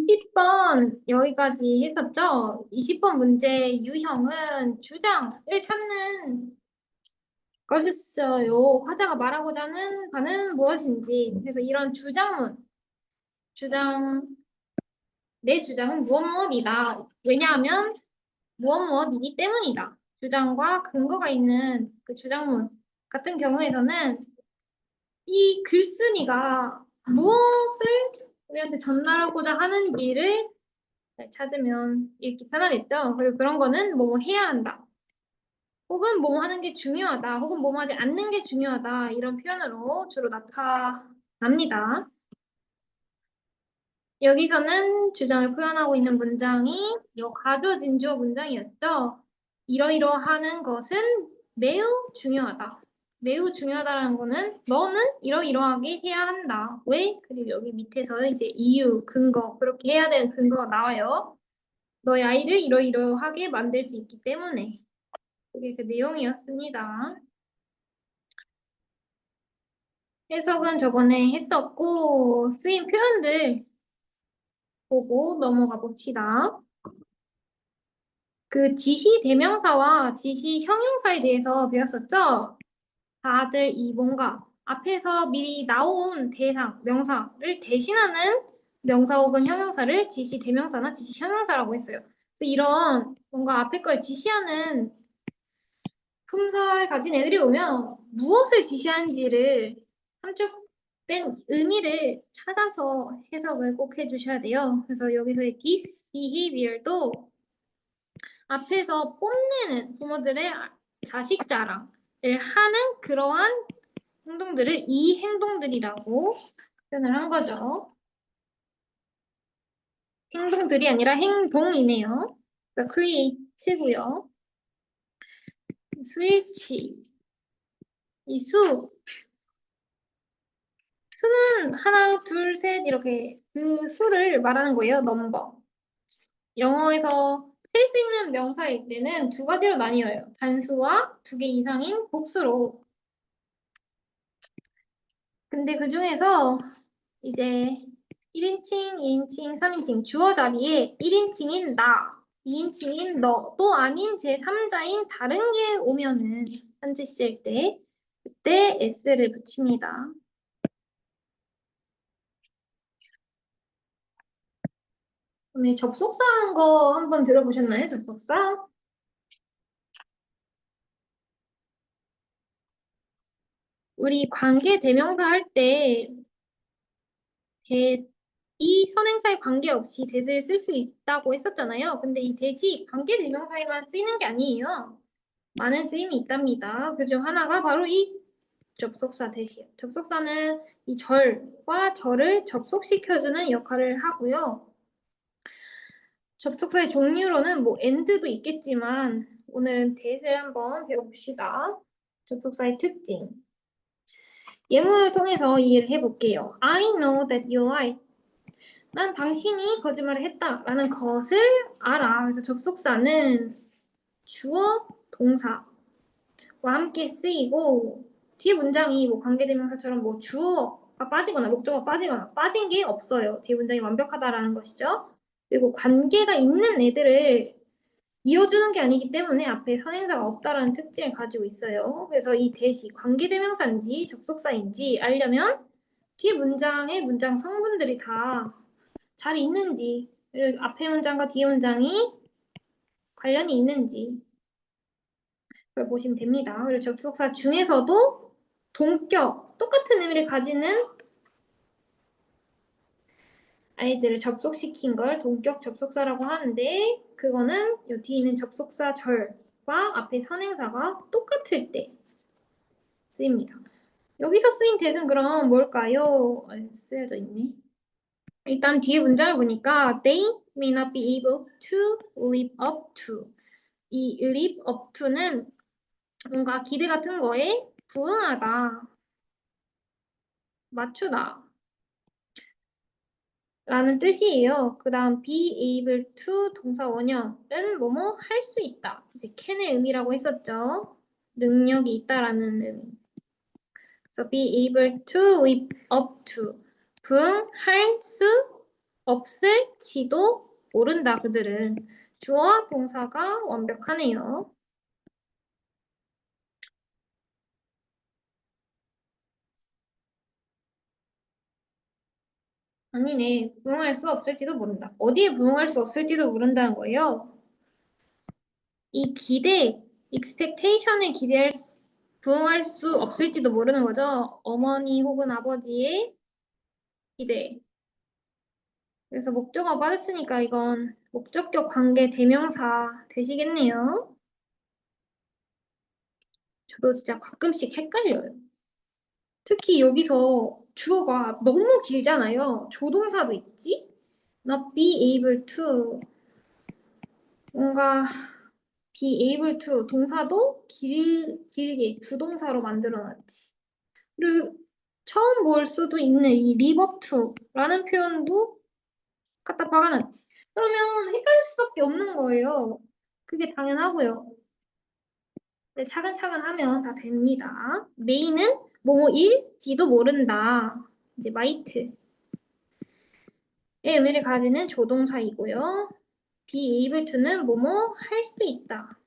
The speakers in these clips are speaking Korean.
20번 여기까지 했었죠? 20번 문제 유형은 주장을 찾는 것이었어요. 화자가 말하고자 하는 바는 무엇인지. 그래서 이런 주장문, 주장, 내 주장은 무엇 무엇이다. 왜냐하면 무엇 무엇이기 때문이다. 주장과 근거가 있는 그 주장문 같은 경우에서는 이 글쓴이가 무엇을 우리한테 전달하고자 하는지를 잘 찾으면 읽기 편하겠죠. 그리고 그런 거는 뭐 해야 한다. 혹은 뭐 하는 게 중요하다. 혹은 뭐 하지 않는 게 중요하다. 이런 표현으로 주로 나타납니다. 여기서는 주장을 표현하고 있는 문장이 가져진 주어 문장이었죠. 이러이러하는 것은 매우 중요하다. 매우 중요하다라는 거는 너는 이러이러하게 해야 한다. 왜? 그리고 여기 밑에서 이제 이유, 근거, 그렇게 해야 되는 근거가 나와요. 너의 아이를 이러이러하게 만들 수 있기 때문에. 그게 그 내용이었습니다. 해석은 저번에 했었고, 쓰인 표현들 보고 넘어가 봅시다. 그 지시 대명사와 지시 형용사에 대해서 배웠었죠? 다들 이 뭔가 앞에서 미리 나온 대상, 명사를 대신하는 명사 혹은 형용사를 지시 대명사나 지시 형용사라고 했어요. 그래서 이런 뭔가 앞에 걸 지시하는 품사를 가진 애들이 오면 무엇을 지시하는지를 함축된 의미를 찾아서 해석을 꼭 해주셔야 돼요. 그래서 여기서의 this behavior도 앞에서 뽐내는 부모들의 자식 자랑을 하는 그러한 행동들을 이 행동들이라고 표현을 한 거죠. 행동들이 아니라 행동이네요. 그러니까 create고요. 스위치, 이 수는 하나, 둘, 셋 이렇게 그 수를 말하는 거예요. 넘버. 영어에서 셀 수 있는 명사일 때는 두 가지로 나뉘어요. 단수와 두 개 이상인 복수로. 근데 그 중에서 이제 1인칭, 2인칭, 3인칭 주어 자리에 1인칭인 나, 2인칭인 너, 또 아닌 제3자인 다른 게 오면은 현재 시일 때 그때 s를 붙입니다. 그럼 접속사한 거 한번 들어보셨나요? 접속사? 우리 관계 대명사 할 때 이 선행사에 관계없이 대를 쓸 수 있다고 했었잖아요. 근데 이 대지 관계 대명사에만 쓰이는 게 아니에요. 많은 쓰임이 있답니다. 그중 하나가 바로 이 접속사 대시요. 접속사는 이 절과 절을 접속시켜주는 역할을 하고요. 접속사의 종류로는 뭐 and도 있겠지만 오늘은 that을 한번 배워봅시다. 접속사의 특징. 예문을 통해서 이해를 해볼게요. I know that you lied. 난 당신이 거짓말을 했다 라는 것을 알아. 그래서 접속사는 주어, 동사와 함께 쓰이고 뒤에 문장이 뭐 관계대명사처럼 뭐 주어가 빠지거나 목적어가 빠지거나 빠진 게 없어요. 뒤에 문장이 완벽하다라는 것이죠. 그리고 관계가 있는 애들을 이어주는 게 아니기 때문에 앞에 선행사가 없다라는 특징을 가지고 있어요. 그래서 이 대시 관계대명사인지 접속사인지 알려면 뒤에 문장의 문장 성분들이 다 잘 있는지, 앞에 문장과 뒤에 문장이 관련이 있는지 그걸 보시면 됩니다. 그리고 접속사 중에서도 동격, 똑같은 의미를 가지는 아이들을 접속시킨 걸 동격 접속사라고 하는데 그거는 이 뒤에 있는 접속사 절과 앞에 선행사가 똑같을 때 쓰입니다. 여기서 쓰인 대은 그럼 뭘까요? 쓰여져 있네. 일단 뒤에 문장을 보니까 they may not be able to live up to 이 live up to는 뭔가 기대 같은 거에 부응하다, 맞추다 라는 뜻이에요. 그 다음 be able to 동사 원형은 뭐뭐 할 수 있다. 이제 can의 의미라고 했었죠. 능력이 있다라는 의미. 그래서 be able to live up to 부응할 수 없을지도 모른다. 그들은 주어와 동사가 완벽하네요. 아니네. 부응할 수 없을지도 모른다. 어디에 부응할 수 없을지도 모른다는 거예요. 이 기대, expectation에 부응할 수 없을지도 모르는 거죠. 어머니 혹은 아버지의 기대. 그래서 목적어 빠졌으니까 이건 목적격 관계 대명사 되시겠네요. 저도 진짜 가끔씩 헷갈려요. 특히 여기서 주어가 너무 길잖아요. 조동사도 있지? Not be able to. 뭔가 be able to 동사도 길게 주동사로 만들어놨지. 그리고 처음 볼 수도 있는 이 live up to라는 표현도 갖다 박아놨지. 그러면 헷갈릴 수밖에 없는 거예요. 그게 당연하고요. 네, 차근차근 하면 다 됩니다. may는 뭐뭐일지도 모른다. 이제 might의 의미를 가지는 조동사이고요. be able to는 뭐뭐 할 수 있다.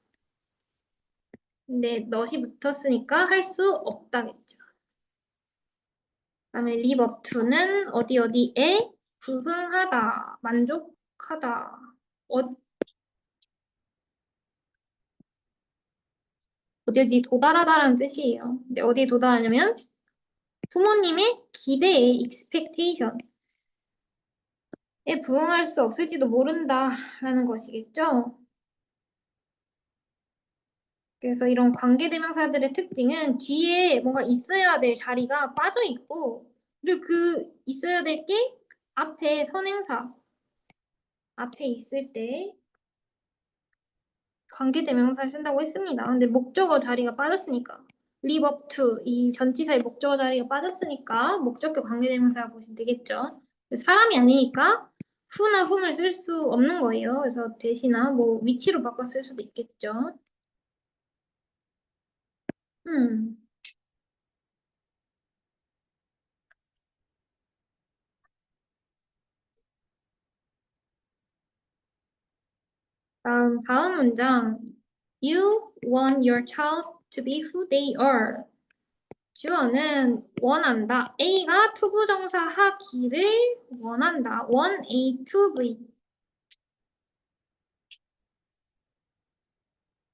근데 not이 붙었으니까 할 수 없다겠죠. 그다음에 live up to는 어디 어디에 부응하다, 만족하다. 어디 어디 도달하다라는 뜻이에요. 근데 어디에 도달하냐면 부모님의 기대에 expectation에 부응할 수 없을지도 모른다라는 것이겠죠. 그래서 이런 관계대명사들의 특징은 뒤에 뭔가 있어야 될 자리가 빠져 있고, 그리고 그 있어야 될 게 앞에 선행사 앞에 있을 때 관계대명사를 쓴다고 했습니다. 근데 목적어 자리가 빠졌으니까 live up to 이 전치사의 목적어 자리가 빠졌으니까 목적격 관계대명사라고 보시면 되겠죠. 사람이 아니니까 who나 whom을 쓸 수 없는 거예요. 그래서 대신나 뭐 위치로 바꿔 쓸 수도 있겠죠. 음. 다음 문장. You want your child to be who they are. 주어는 원한다. A가 투부정사 하기를 원한다. want A to be.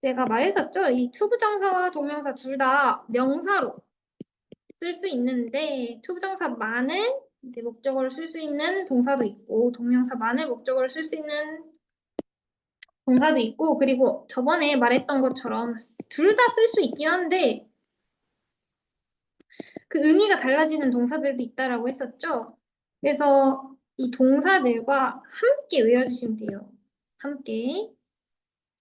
제가 말했었죠? 이 투부정사와 동명사 둘 다 명사로 쓸 수 있는데 투부정사만을 이제 목적어로 쓸 수 있는 동사도 있고 동명사만을 목적어로 쓸 수 있는 동사도 있고 그리고 저번에 말했던 것처럼 둘 다 쓸 수 있긴 한데 그 의미가 달라지는 동사들도 있다라고 했었죠. 그래서 이 동사들과 함께 외워주시면 돼요. 함께.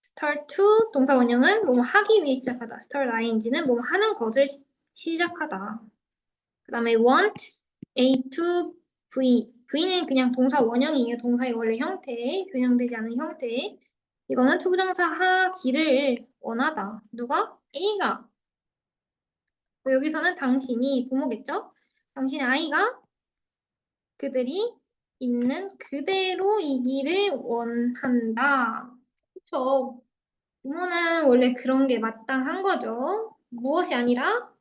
start to 동사 원형은 뭐 하기 위해 시작하다. start ing는 뭐 하는 것을 시작하다. 그 다음에 want A to V. V는 그냥 동사 원형이에요. 동사의 원래 형태, 변형되지 않은 형태. 이거는 투부정사 하기를 원하다. 누가? A가. 여기서는 당신이 부모겠죠? 당신의 아이가 그들이 있는 그대로이기를 원한다. 그렇죠? 부모는 원래 그런 게 마땅한 거죠. 무엇이 아니라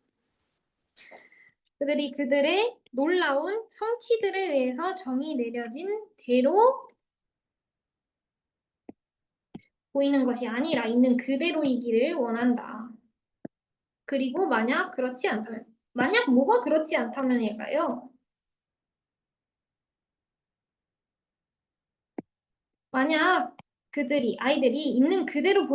그들이 그들의 놀라운 성취들에 의해서 정이 내려진 대로 보이는 것이 아니라 있는 그대로이기를 원한다. 그리고 만약 그렇지 않다면, 만약 뭐가 그렇지 않다면일까요? 만약 아이들이 있는 그대로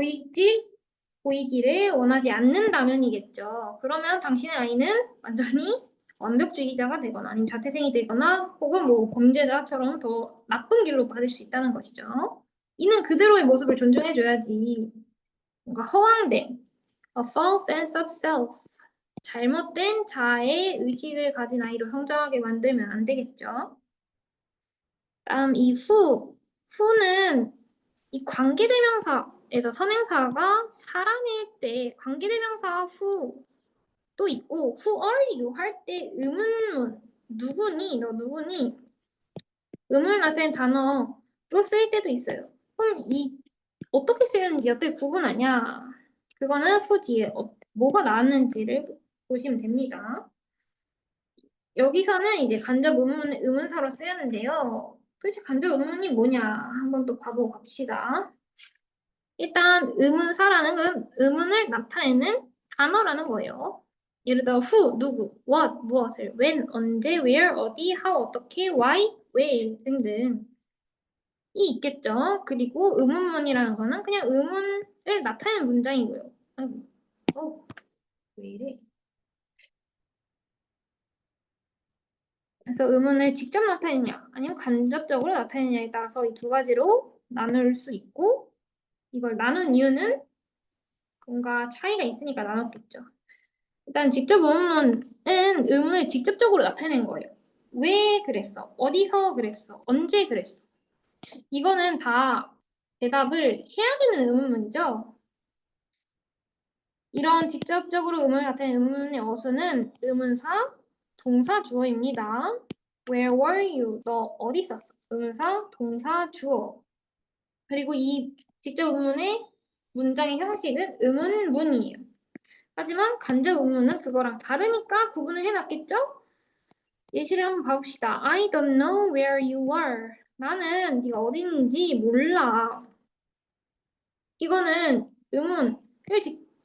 보이기를 원하지 않는다면이겠죠. 그러면 당신의 아이는 완전히 완벽주의자가 되거나 아니면 자퇴생이 되거나 혹은 뭐 범죄자처럼 더 나쁜 길로 받을 수 있다는 것이죠. 있는 그대로의 모습을 존중해줘야지. 뭔가 허황된 a false sense of self 잘못된 자아의 의식을 가진 아이로 성장하게 만들면 안 되겠죠. 다음 이 who는 이 관계대명사에서 선행사가 사람일 때 관계대명사 who도 있고 who are you 할 때 의문문 누구니 너 누구니 음을 나타낸 단어로 쓰일 때도 있어요. 그럼 어떻게 쓰였는지 어떻게 구분하냐? 그거는 후 뒤에 뭐가 나왔는지를 보시면 됩니다. 여기서는 이제 간접 의문사로 쓰였는데요. 도대체 간접 의문이 뭐냐? 한번 또 봐보고 갑시다. 일단 의문사라는 건 의문을 나타내는 단어라는 거예요. 예를 들어 who, 누구, what, 무엇을, when, 언제, where, 어디, how, 어떻게, why, 왜 등등 이 있겠죠. 그리고 의문문이라는 거는 그냥 의문을 나타내는 문장이고요. 아이고, 왜 이래? 그래서 의문을 직접 나타내냐, 아니면 간접적으로 나타내냐에 따라서 이 두 가지로 나눌 수 있고, 이걸 나눈 이유는 뭔가 차이가 있으니까 나눴겠죠. 일단 직접 의문은 의문을 직접적으로 나타내는 거예요. 왜 그랬어? 어디서 그랬어? 언제 그랬어? 이거는 다 대답을 해야 되는 의문문이죠. 이런 직접적으로 의문을 나타내는 의문의 어수는 의문사, 동사, 주어입니다. Where were you? 너 어디 있었어? 의문사, 동사, 주어. 그리고 이 직접 의문의 문장의 형식은 의문문이에요. 하지만 간접 의문은 그거랑 다르니까 구분을 해놨겠죠? 예시를 한번 봐봅시다. I don't know where you were. 나는 네가 어디 있는지 몰라. 이거는 의문을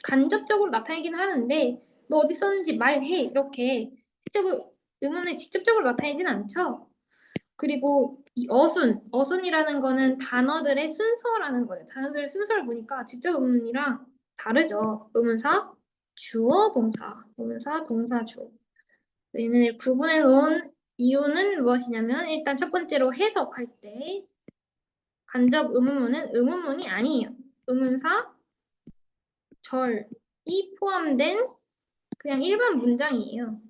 간접적으로 나타내긴 하는데 너 어디 있었는지 말해. 이렇게 의문을 직접적으로 나타내진 않죠. 그리고 이 어순이라는 거는 단어들의 순서라는 거예요. 단어들의 순서를 보니까 직접 의문이랑 다르죠. 의문사, 주어, 동사. 의문사, 동사, 주어. 얘네를 구분해 놓은 이유는 무엇이냐면 일단 첫 번째로 해석할 때 간접 의문문은 의문문이 아니에요. 의문사, 절이 포함된 그냥 일반 문장이에요.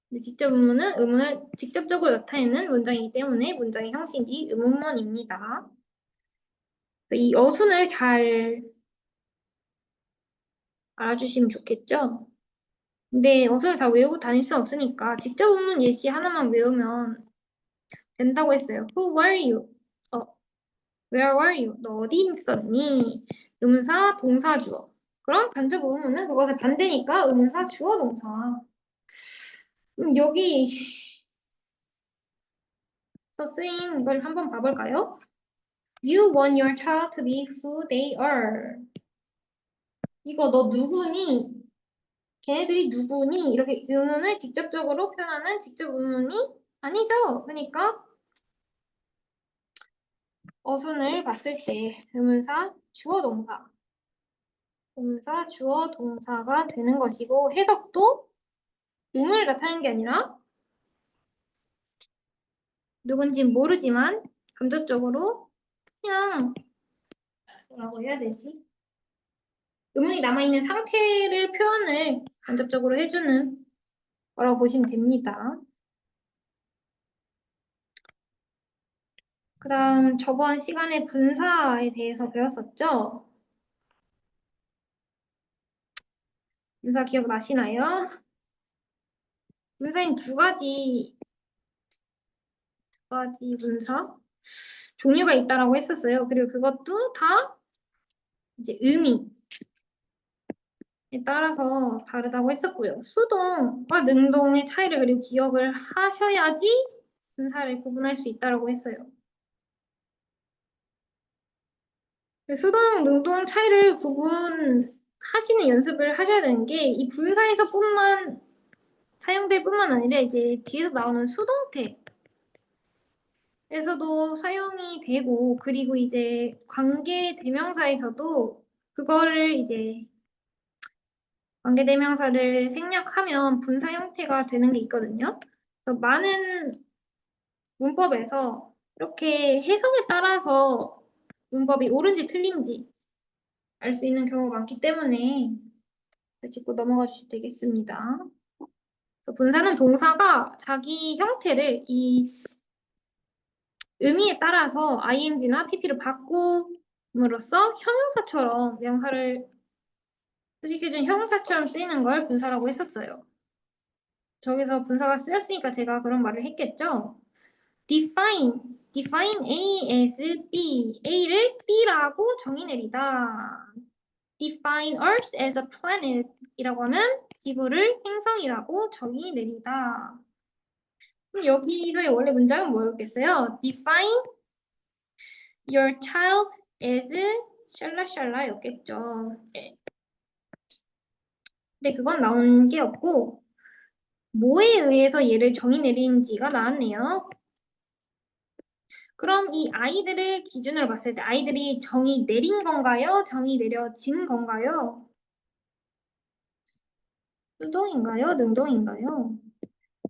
근데 직접 의문은 의문을 직접적으로 나타내는 문장이기 때문에 문장의 형식이 의문문입니다. 이 어순을 잘 알아주시면 좋겠죠? 근데 어순을 다 외우고 다닐 수 없으니까 직접 의문 예시 하나만 외우면 된다고 했어요. Who were you? Where were you? 너 어디 있었니? 의문사, 동사, 주어. 그럼 간접 의문은 그것의 반대니까 의문사, 주어, 동사. 여기 쓰인 걸 한번 봐볼까요? You want your child to be who they are. 이거 너 누구니? 걔네들이 누구니? 이렇게 의문을 직접적으로 표현하는 직접 의문이 아니죠. 그러니까 어순을 봤을 때 의문사, 주어, 동사. 의문사, 주어, 동사가 되는 것이고 해석도 의문을 나타내는 게 아니라 누군지 모르지만 감정적으로 그냥 뭐라고 해야 되지? 의문이 남아있는 상태를 표현을 간접적으로 해주는 거라고 보시면 됩니다. 그 다음 저번 시간에 분사에 대해서 배웠었죠? 분사 기억나시나요? 분사인 두 가지 분사 종류가 있다라고 했었어요. 그리고 그것도 다 이제 의미에 따라서 다르다고 했었고요. 수동과 능동의 차이를 그리고 기억을 하셔야지 분사를 구분할 수 있다라고 했어요. 수동, 능동 차이를 구분하시는 연습을 하셔야 되는 게 이 분사에서뿐만 사용될 뿐만 아니라 이제 뒤에서 나오는 수동태 에서도 사용이 되고, 그리고 이제 관계대명사에서도 그거를 이제 관계대명사를 생략하면 분사 형태가 되는 게 있거든요. 그래서 많은 문법에서 이렇게 해석에 따라서 문법이 옳은지 틀린지 알 수 있는 경우가 많기 때문에 짚고 넘어가 주시면 되겠습니다. 그래서 분사는 동사가 자기 형태를 이 의미에 따라서 ing나 pp를 바꿈으로써 형용사처럼 명사를 수식해준 형용사처럼 쓰이는 걸 분사라고 했었어요. 저기서 분사가 쓰였으니까 제가 그런 말을 했겠죠. define A as B. A를 B라고 정의 내리다. define Earth as a planet 이라고 하면 지구를 행성이라고 정의 내리다. 그럼 여기서의 원래 문장은 뭐였겠어요? define your child as 샬라샬라였겠죠. 네. 근데 그건 나온 게 없고 뭐에 의해서 얘를 정의 내린지가 나왔네요. 그럼 이 아이들을 기준으로 봤을 때 아이들이 정의 내린 건가요? 정의 내려진 건가요? 수동인가요? 능동인가요?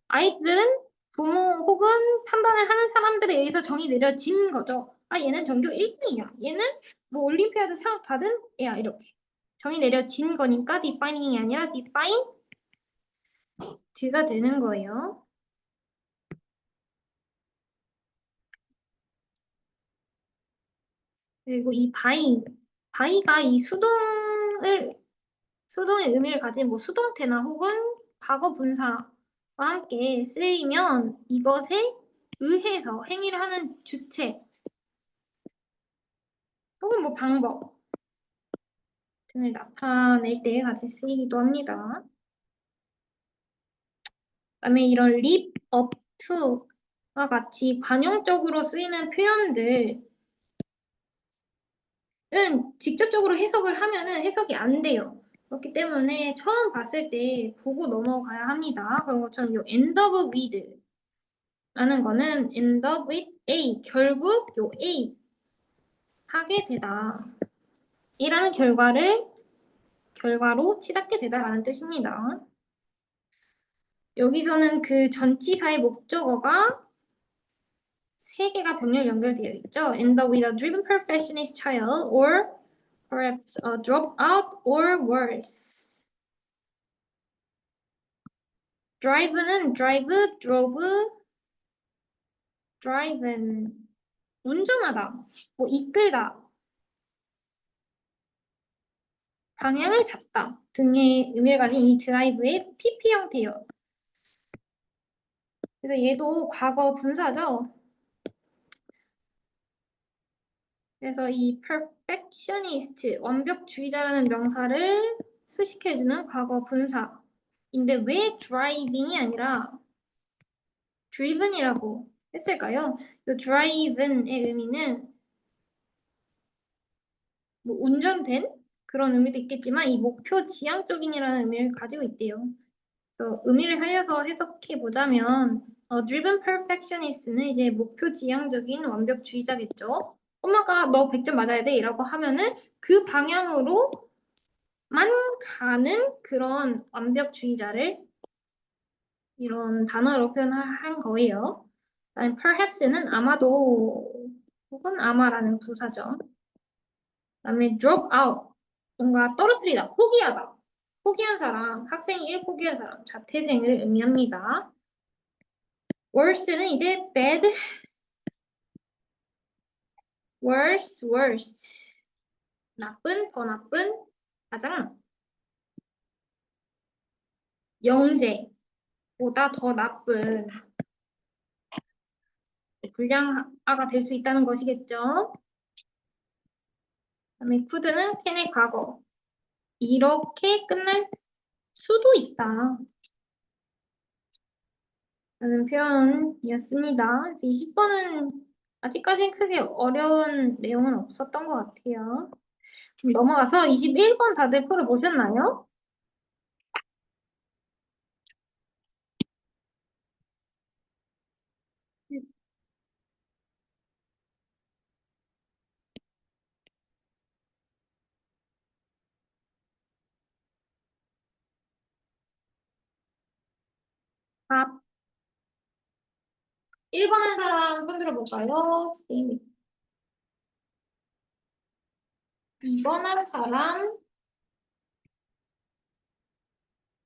아이들은 부모 혹은 판단을 하는 사람들에 의해서 정의 내려진 거죠. 아, 얘는 전교 1등이야. 얘는 뭐 올림피아드 상 받은 애야. 이렇게. 정의 내려진 거니까 defining이 아니라 defined가 되는 거예요. 그리고 이 by가 이 수동의 의미를 가진 뭐 수동태나 혹은 과거 분사와 함께 쓰이면 이것에 의해서 행위를 하는 주체 혹은 뭐 방법 등을 나타낼 때 같이 쓰이기도 합니다. 그다음에 이런 live up to와 같이 관용적으로 쓰이는 표현들은 직접적으로 해석을 하면은 해석이 안 돼요. 그렇기 때문에 처음 봤을 때 보고 넘어가야 합니다. 그런 것처럼 요 end up with 라는 거는 end up with A, 결국 요 A 하게 되다. 이라는 결과로 치닫게 되다라는 뜻입니다. 여기서는 그 전치사의 목적어가 세 개가 병렬 연결되어 있죠. end up with a driven perfectionist child or perhaps a dropout or worse. drive는 drove, driven 운전하다, 뭐 이끌다, 방향을 잡다 등의 의미를 가진 이 드라이브의 PP 형태예요. 그래서 얘도 과거 분사죠. 그래서 이 perfectionist, 완벽주의자라는 명사를 수식해주는 과거 분사인데 왜 driving이 아니라 driven이라고 했을까요? 이 driven의 의미는 뭐 운전된 그런 의미도 있겠지만 이 목표 지향적인이라는 의미를 가지고 있대요. 그래서 의미를 살려서 해석해 보자면 driven perfectionist는 이제 목표 지향적인 완벽주의자겠죠. 엄마가 너 100점 맞아야 돼 이라고 하면은 그 방향으로만 가는 그런 완벽주의자를 이런 단어로 표현한 거예요. 그다음에 perhaps는 아마도 혹은 아마라는 부사죠. 그다음에 drop out 뭔가 떨어뜨리다, 포기하다. 포기한 사람, 학생이 일 포기한 사람, 자퇴생을 의미합니다. worse는 이제 bad, worse, worst. 나쁜, 더 나쁜, 가장 영재보다 더 나쁜 불량아가 될 수 있다는 것이겠죠. 그다음에 could는 can의 과거. 이렇게 끝날 수도 있다. 라는 표현이었습니다. 20번은 아직까지는 크게 어려운 내용은 없었던 것 같아요. 그럼 넘어가서 21번 다들 풀어보셨나요? 아, 1번 한 사람 손 들어볼까요? 2번 한 사람,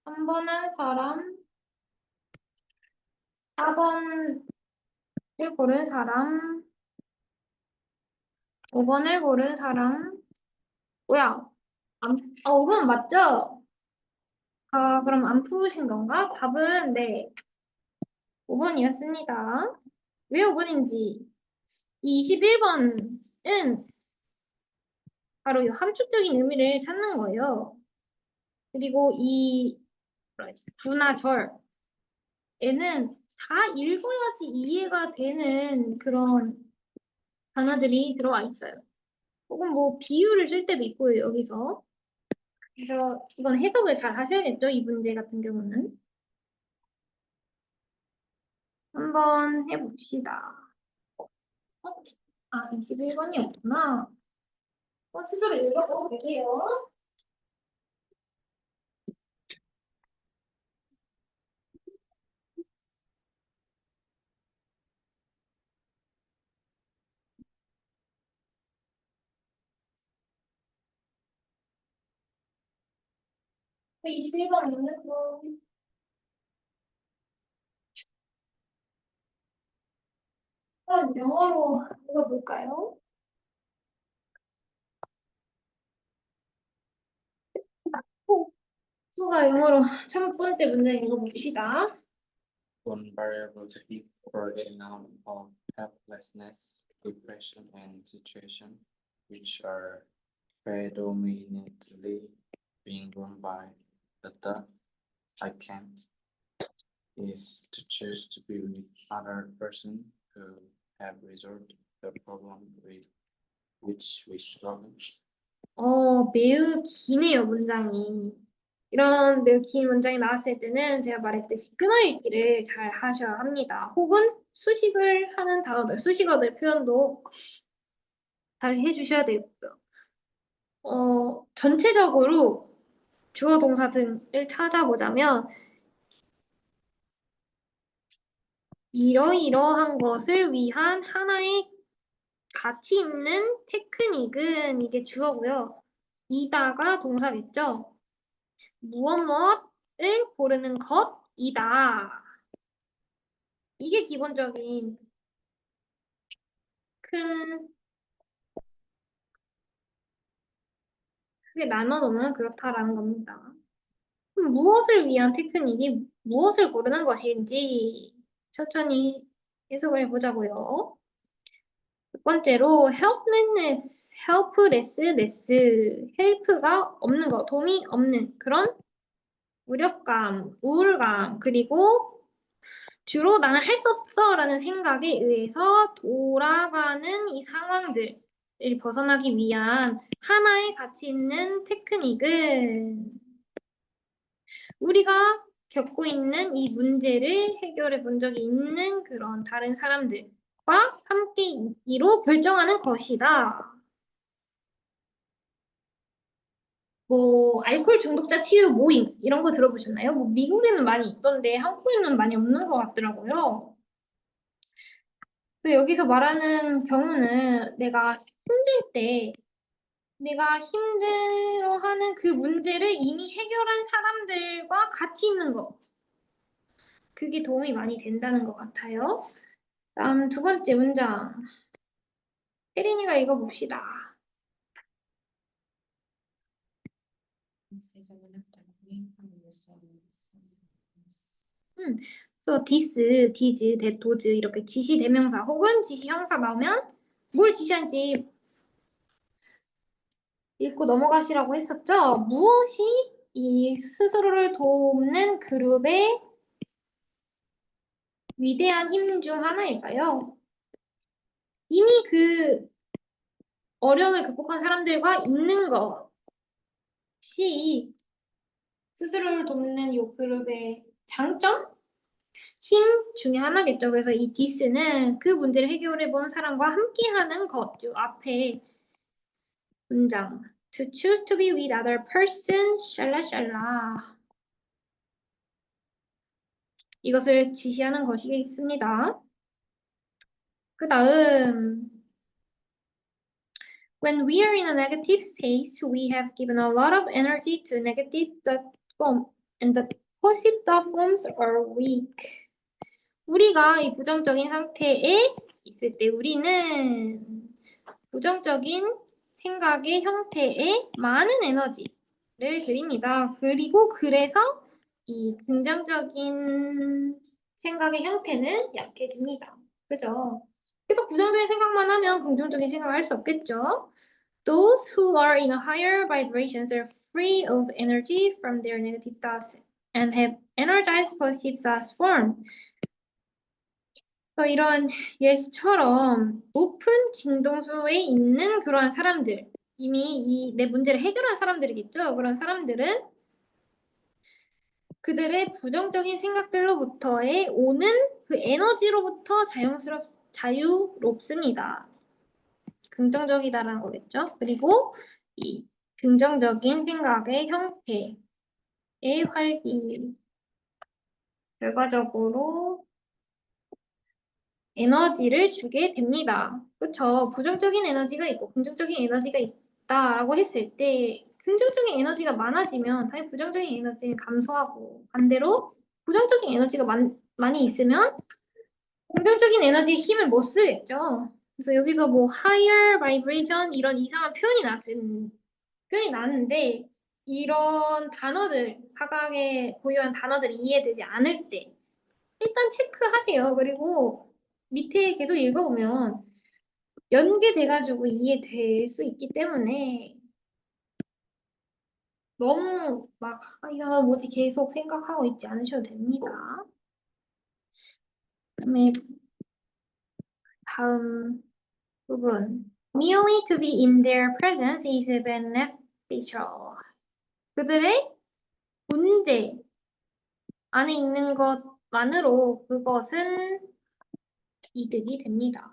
3번 한 사람, 4번을 고른 사람, 5번을 고른 사람. 뭐야? 5번 맞죠? 아, 그럼 안 푸신 건가? 답은 네, 5번이었습니다. 왜 5번인지. 이 21번은 바로 이 함축적인 의미를 찾는 거예요. 그리고 이 구나 절에는 다 읽어야지 이해가 되는 그런 단어들이 들어와 있어요. 혹은 뭐 비유를 쓸 때도 있고요, 여기서. 그래서 이건 해석을 잘 하셔야겠죠, 이 문제 같은 경우는. 한번 해봅시다. 아, 21번이었구나. 스스로 읽어보고 계세요. 21번 읽는 거. 영어로 읽어볼까요? 수가 영어로 첫 번째 문제 읽어봅시다. One variable to be for a noun of helplessness, depression, and situation, which are predominantly being run by the I can't, is to choose to be with other person who have resolved the problem with which we struggle. 매우 기네요, 문장이. 이런 매우 긴 문장이 나왔을 때는 제가 말했듯이 끊어읽기를 잘 하셔야 합니다. 혹은 수식을 하는 단어들, 수식어들 표현도 잘 해주셔야 되고요. 전체적으로 주어 동사 등을 찾아보자면 이러이러한 것을 위한 하나의 가치 있는 테크닉은 이게 주어고요. 이다가 동사겠죠. 무엇을 고르는 것이다. 이게 기본적인 큰 크게 나눠놓으면 그렇다라는 겁니다. 그럼 무엇을 위한 테크닉이 무엇을 고르는 것인지 천천히 해석을 해보자고요. 첫 번째로 helplessness, help가 없는 거, 도움이 없는 그런 무력감, 우울감, 그리고 주로 나는 할 수 없어 라는 생각에 의해서 돌아가는 이 상황들을 벗어나기 위한 하나의 가치 있는 테크닉은 우리가 겪고 있는 이 문제를 해결해 본 적이 있는 그런 다른 사람들과 함께 이로 결정하는 것이다. 뭐 알코올 중독자 치유 모임 이런 거 들어보셨나요? 뭐 미국에는 많이 있던데 한국에는 많이 없는 것 같더라고요. 그래서 여기서 말하는 경우는 내가 힘들 때 내가 힘들어하는 그 문제를 이미 해결한 사람들과 같이 있는 거. 그게 도움이 많이 된다는 것 같아요. 다음 두 번째 문장. 혜린이가 읽어봅시다. 또 this, this, that, those 이렇게 지시 대명사 혹은 지시 형사 나오면 뭘 지시한지 읽고 넘어가시라고 했었죠? 무엇이 이 스스로를 돕는 그룹의 위대한 힘 중 하나일까요? 이미 그 어려움을 극복한 사람들과 있는 것이 스스로를 돕는 이 그룹의 장점? 힘 중에 하나겠죠. 그래서 이 this는 그 문제를 해결해 본 사람과 함께하는 것, 요 앞에 문장. To choose to be with other person, 샬라샬라. 이것을 지시하는 것이겠습니다. 그 다음 When we are in a negative state, we have given a lot of energy to negative thought form, and the positive thought forms are weak. 우리가 이 부정적인 상태에 있을 때 우리는 부정적인 생각의 형태에 많은 에너지를 드립니다. 그리고 그래서 이 긍정적인 생각의 형태는 약해집니다. 그죠? 계속 부정적인 생각만 하면 긍정적인 생각을 할 수 없겠죠? Those who are in a higher vibrations are free of energy from their negative thoughts and have energized positive thoughts formed. 이런 예시처럼 높은 진동수에 있는 그러한 사람들, 이미 이 내 문제를 해결한 사람들이겠죠? 그런 사람들은 그들의 부정적인 생각들로부터의 오는 그 에너지로부터 자유롭습니다. 긍정적이다라는 거겠죠? 그리고 이 긍정적인 생각의 형태의 활기, 결과적으로 에너지를 주게 됩니다. 그렇죠? 부정적인 에너지가 있고 긍정적인 에너지가 있다라고 했을 때 긍정적인 에너지가 많아지면 당연히 부정적인 에너지는 감소하고 반대로 부정적인 에너지가 많이 있으면 긍정적인 에너지의 힘을 못 쓰겠죠. 그래서 여기서 뭐 higher vibration 이런 이상한 표현이 나는데 이런 단어들 각각의 고유한 단어들이 이해되지 않을 때 일단 체크하세요. 그리고 밑에 계속 읽어보면 연계돼가지고 이해될 수 있기 때문에 너무 막, 이거 뭐지 계속 생각하고 있지 않으셔도 됩니다. 그다음에 다음 부분. Merely to be in their presence is beneficial. 그들의 문제 안에 있는 것만으로 그것은 이득이 됩니다.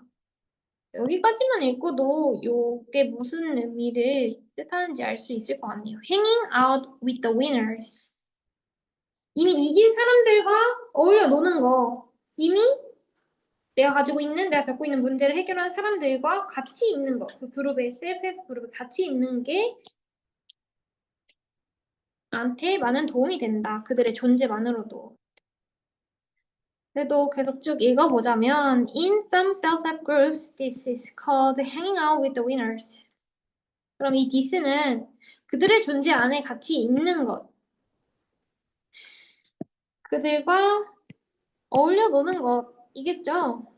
여기까지만 읽고도 이게 무슨 의미를 뜻하는지 알 수 있을 것 같네요. Hanging out with the winners. 이미 이긴 사람들과 어울려 노는 거. 이미 내가 겪고 있는 문제를 해결한 사람들과 같이 있는 거. 그 그룹에, 셀프 그룹에 같이 있는 게 나한테 많은 도움이 된다. 그들의 존재만으로도. 그래도 계속 쭉 읽어보자면 In some self-help groups, this is called hanging out with the winners. 그럼 이 this는 그들의 존재 안에 같이 있는 것. 그들과 어울려 노는 것이겠죠.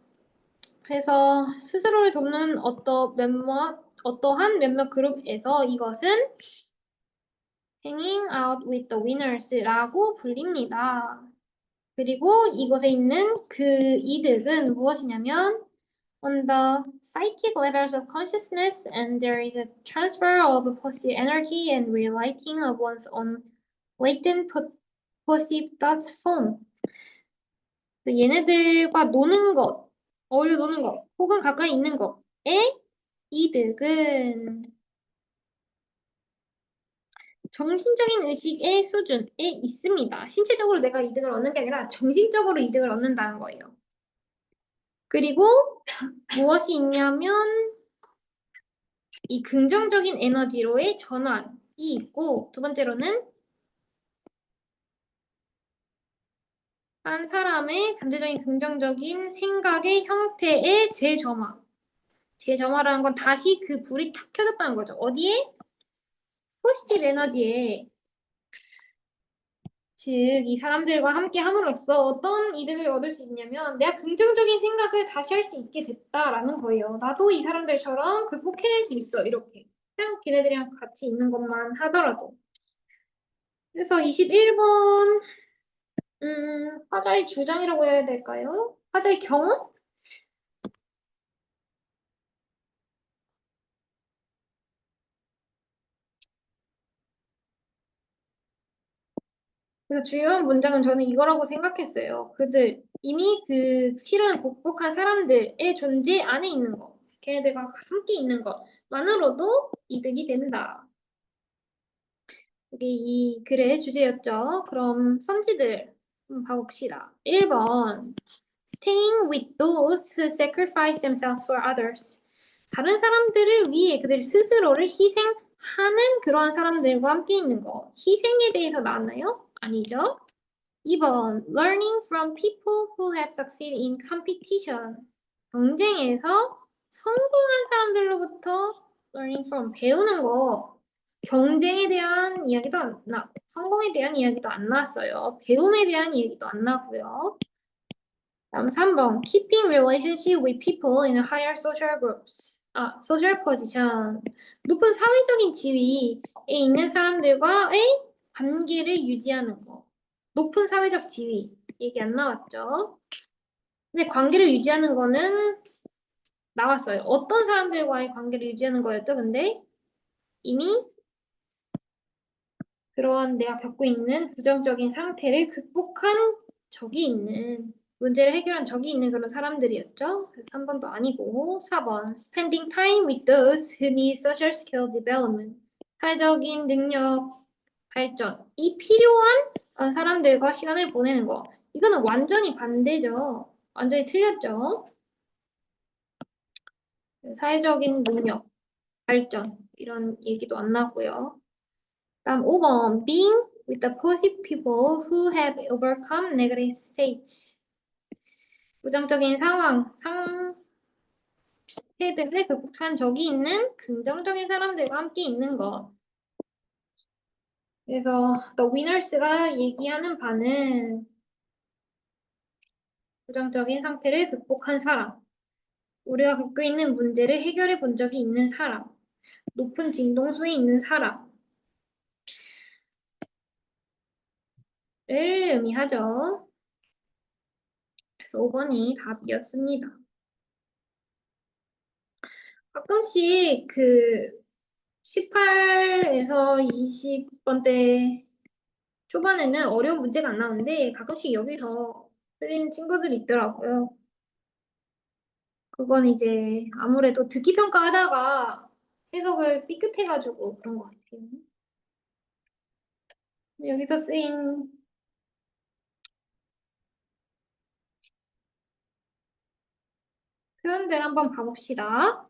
그래서 스스로를 돕는 어떠한 몇몇 그룹에서 이것은 hanging out with the winners라고 불립니다. 그리고 이곳에 있는 그 이득은 무엇이냐면 on the psychic levels of consciousness and there is a transfer of positive energy and relighting of one's own latent positive thoughts form. 얘네들과 노는 것, 어울려 노는 것, 혹은 가까이 있는 것의 이득은 정신적인 의식의 수준에 있습니다. 신체적으로 내가 이득을 얻는 게 아니라 정신적으로 이득을 얻는다는 거예요. 그리고 무엇이 있냐면 이 긍정적인 에너지로의 전환이 있고 두 번째로는 한 사람의 잠재적인 긍정적인 생각의 형태의 재점화. 재점화라는 건 다시 그 불이 탁 켜졌다는 거죠. 어디에? 포지티브 에너지에. 즉, 이 사람들과 함께 함으로써 어떤 이득을 얻을 수 있냐면 내가 긍정적인 생각을 다시 할 수 있게 됐다라는 거예요. 나도 이 사람들처럼 극복해낼 수 있어. 이렇게. 그냥 걔네들이랑 같이 있는 것만 하더라도. 그래서 21번 화자의 주장이라고 해야 될까요? 화자의 경험? 그래서 중요한 문장은 저는 이거라고 생각했어요. 그들 이미 그 실현을 극복한 사람들의 존재 안에 있는 것, 걔네들과 함께 있는 것만으로도 이득이 된다. 이게 이 글의 주제였죠. 그럼 선지들 봐봅시다. 1번 Staying with those who sacrifice themselves for others. 다른 사람들을 위해 그들 스스로를 희생하는 그러한 사람들과 함께 있는 거. 희생에 대해서 나왔나요? 아니죠. 2번 Learning from people who have succeeded in competition. 경쟁에서 성공한 사람들로부터 learning from 배우는 거. 경쟁에 대한 이야기도 성공에 대한 이야기도 안 나왔어요. 배움에 대한 이야기도 안 나왔고요. 다음 3번. Keeping relationship with people in higher social groups. social position. 높은 사회적인 지위에 있는 사람들과의 관계를 유지하는 거. 높은 사회적 지위. 얘기 안 나왔죠? 근데 관계를 유지하는 거는 나왔어요. 어떤 사람들과의 관계를 유지하는 거였죠? 근데 이미 그러한 내가 겪고 있는 부정적인 상태를 극복한 적이 있는, 문제를 해결한 적이 있는 그런 사람들이었죠. 그래서 3번도 아니고 4번 spending time with those who need social skill development. 사회적인 능력 발전이 필요한 사람들과 시간을 보내는 거. 이거는 완전히 반대죠. 완전히 틀렸죠. 사회적인 능력 발전 이런 얘기도 안 나고요. 다음 5번 being with the positive people who have overcome negative states. 부정적인 상태들을 극복한 적이 있는 긍정적인 사람들과 함께 있는 것. 그래서 The Winners가 얘기하는 바는 부정적인 상태를 극복한 사람, 우리가 겪고 있는 문제를 해결해 본 적이 있는 사람, 높은 진동수에 있는 사람을 의미하죠. 그래서 5번이 답이었습니다. 가끔씩 그 18에서 20번대 초반에는 어려운 문제가 안 나오는데 가끔씩 여기서 틀린 친구들이 있더라고요. 그건 이제 아무래도 듣기 평가하다가 해석을 삐끗해가지고 그런 것 같아요. 여기서 쓰인 표현들 한번 봐봅시다.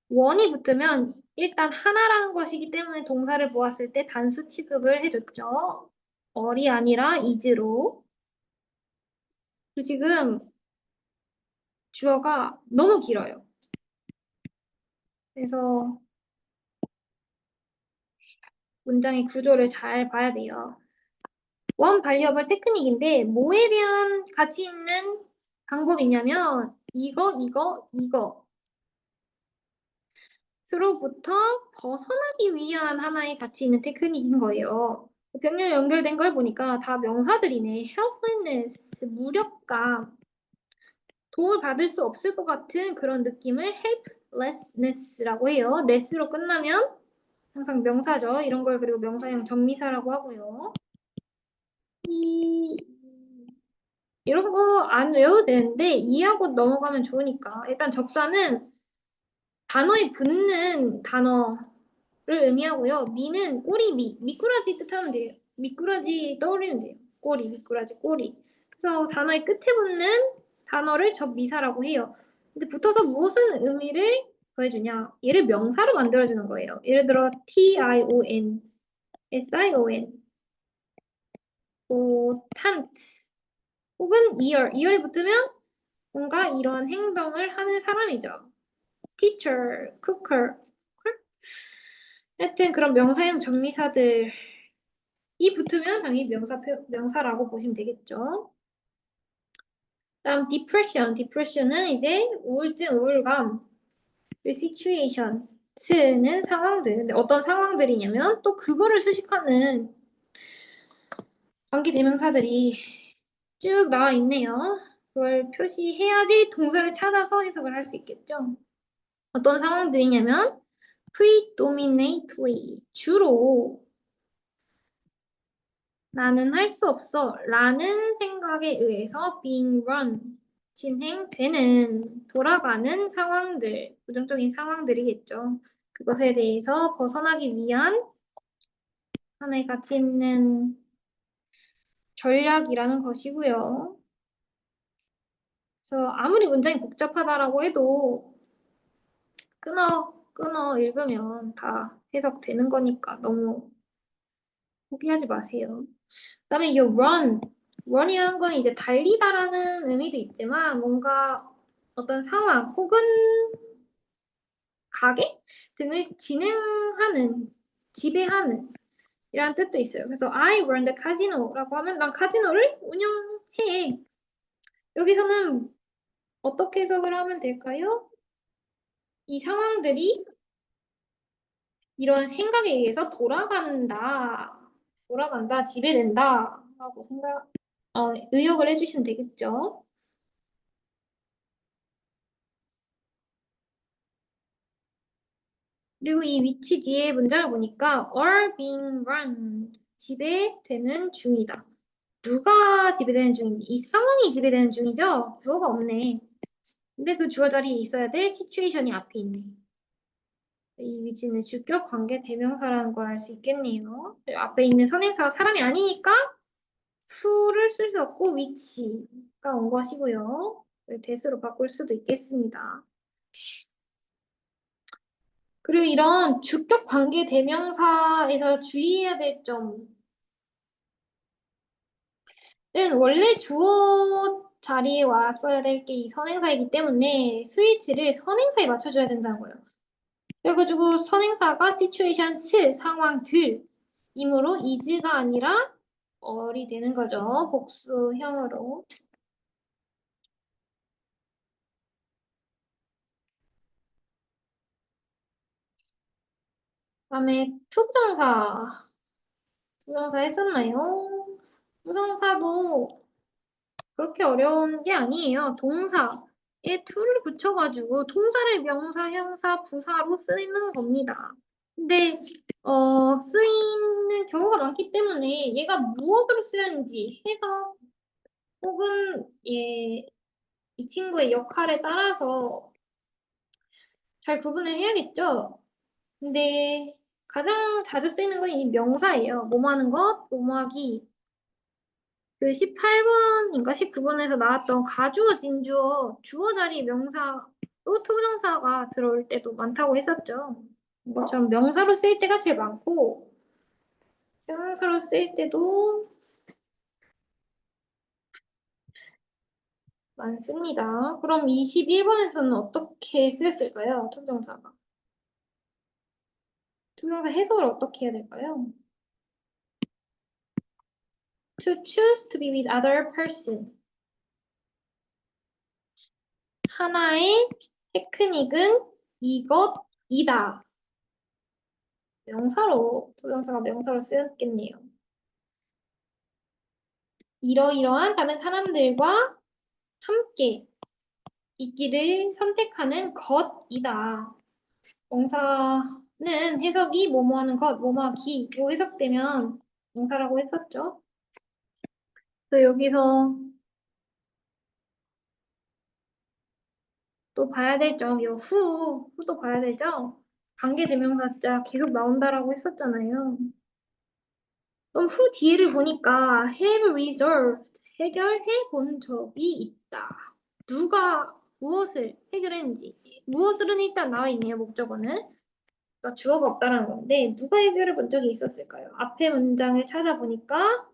원이 붙으면 일단 하나라는 것이기 때문에 동사를 보았을 때 단수 취급을 해줬죠. 어리 아니라 is로. 그리고 지금 주어가 너무 길어요. 그래서 문장의 구조를 잘 봐야 돼요. 원 발리어블 테크닉인데 뭐에 대한 가치 있는 방법이냐면 이거 스로부터 벗어나기 위한 하나의 가치 있는 테크닉인 거예요. 병렬 연결된 걸 보니까 다 명사들이네. helplessness, 무력감, 도움을 받을 수 없을 것 같은 그런 느낌을 helplessness라고 해요. ness로 끝나면 항상 명사죠. 이런 걸 그리고 명사형 전미사라고 하고요. 이런 거 안 외워도 되는데 이해하고 넘어가면 좋으니까 일단 접사는 단어에 붙는 단어를 의미하고요. 미는 꼬리미, 미꾸라지 뜻하면 돼요. 미꾸라지 떠올리면 돼요. 꼬리, 미꾸라지, 꼬리. 그래서 단어의 끝에 붙는 단어를 접미사라고 해요. 근데 붙어서 무슨 의미를 더해주냐? 얘를 명사로 만들어주는 거예요. 예를 들어 tion, sion, tant 혹은 이열이 붙으면 뭔가 이런 행동을 하는 사람이죠. teacher, cooker. 하여튼 그런 명사형 전미사들이 붙으면 당연히 명사라고 보시면 되겠죠. 다음 depression은 이제 우울증, 우울감, situation는 상황들. 근데 어떤 상황들이냐면 또 그거를 수식하는 관계 대명사들이 쭉 나와 있네요. 그걸 표시해야지 동사를 찾아서 해석을 할 수 있겠죠. 어떤 상황들이냐면 predominantly 주로 나는 할 수 없어 라는 생각에 의해서 being run 진행되는 돌아가는 상황들 부정적인 상황들이겠죠. 그것에 대해서 벗어나기 위한 하나의 가치 있는 전략이라는 것이고요. 그래서 아무리 문장이 복잡하다라고 해도 끊어 읽으면 다 해석되는 거니까 너무 포기하지 마세요. 그다음에 이 run이라는 건 이제 달리다라는 의미도 있지만 뭔가 어떤 상황 혹은 가게 등을 진행하는, 지배하는 이라는 뜻도 있어요. 그래서 I run the casino라고 하면 난 카지노를 운영해. 여기서는 어떻게 해석을 하면 될까요? 이 상황들이 이런 생각에 의해서 돌아간다, 지배된다 라고 의역을 해주시면 되겠죠. 그리고 이 위치 뒤에 문장을 보니까 are being run, 지배되는 중이다. 누가 지배되는 중인지, 이 상황이 지배되는 중이죠? 주어가 없네. 근데 그 주어 자리에 있어야 될 시츄에이션이 앞에 있네. 이 위치는 주격 관계 대명사라는 걸 알 수 있겠네요. 앞에 있는 선행사가 사람이 아니니까 who를 쓸 수 없고 위치가 온 것이고요. 대수로 바꿀 수도 있겠습니다. 그리고 이런 주격 관계 대명사에서 주의해야 될 점은 원래 주어 자리에 왔어야 될 게 이 선행사이기 때문에 스위치를 선행사에 맞춰줘야 된다는 거예요. 그래가지고 선행사가 situations, 상황들이므로 is가 아니라 or이 되는 거죠. 복수형으로. 그다음에 투부정사 했었나요? 투부정사도 그렇게 어려운 게 아니에요. 동사에 to를 붙여가지고 동사를 명사, 형사, 부사로 쓰는 겁니다. 근데 쓰이는 경우가 많기 때문에 얘가 무엇으로 쓰였는지 해석 혹은 이 친구의 역할에 따라서 잘 구분을 해야겠죠. 근데 가장 자주 쓰이는 건 이 명사예요. 뭐뭐 하는 것, 뭐뭐 하기. 그 18번인가 19번에서 나왔던 가주어, 진주어, 주어 자리 명사로 투부정사가 들어올 때도 많다고 했었죠. 이것처럼 명사로 쓰일 때가 제일 많고 형용사로 쓰일 때도 많습니다. 그럼 21번에서는 어떻게 쓰였을까요? 투부정사가. 투부정사 해석을 어떻게 해야 될까요? To choose to be with other person. 하나의 테크닉은 이것이다. 투부정사가 명사로 쓰였겠네요. 이러이러한 다른 사람들과 함께 있기를 선택하는 것이다. 명사는 해석이 뭐뭐 하는 것, 뭐뭐 하기로 해석되면 명사라고 했었죠. 그래서 여기서 또 봐야 될 점, 후도 봐야 되죠? 관계대명사 진짜 계속 나온다라고 했었잖아요. 그럼 후 뒤를 보니까 have resolved, 해결해 본 적이 있다. 누가 무엇을 해결했는지. 무엇을은 일단 나와 있네요, 목적어는. 그러니까 주어가 없다라는 건데 누가 해결해 본 적이 있었을까요? 앞에 문장을 찾아보니까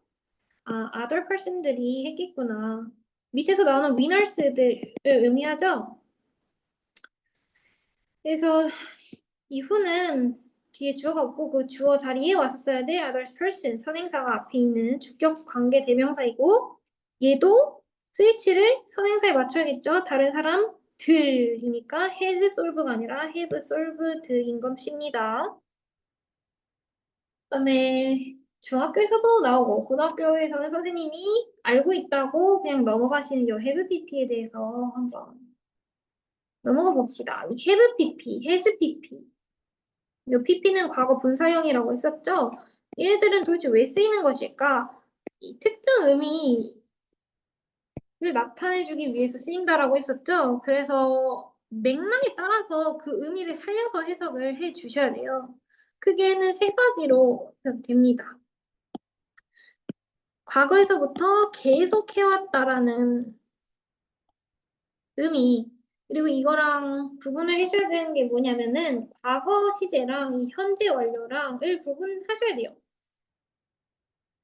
other person들이 했겠구나. 밑에서 나오는 winners들을 의미하죠? 그래서 이 후는 뒤에 주어가 없고 그 주어 자리에 왔었어야 될 other person, 선행사가 앞에 있는 주격 관계 대명사이고 얘도 스위치를 선행사에 맞춰야겠죠. 다른 사람들이니까 has solved가 아니라 have solved인 것입니다. 그다음에 중학교에서도 나오고 고등학교에서는 선생님이 알고 있다고 그냥 넘어가시는 이 have pp에 대해서 한번 넘어가 봅시다. 이 have pp, has pp. 이 pp는 과거 분사형이라고 했었죠. 얘네들은 도대체 왜 쓰이는 것일까? 이 특정 의미를 나타내주기 위해서 쓰인다라고 했었죠. 그래서 맥락에 따라서 그 의미를 살려서 해석을 해 주셔야 돼요. 크게는 세 가지로 됩니다. 과거에서부터 계속 해왔다라는 의미, 그리고 이거랑 구분을 해줘야 되는 게 뭐냐면은 과거 시제랑 이 현재 완료랑을 구분하셔야 돼요.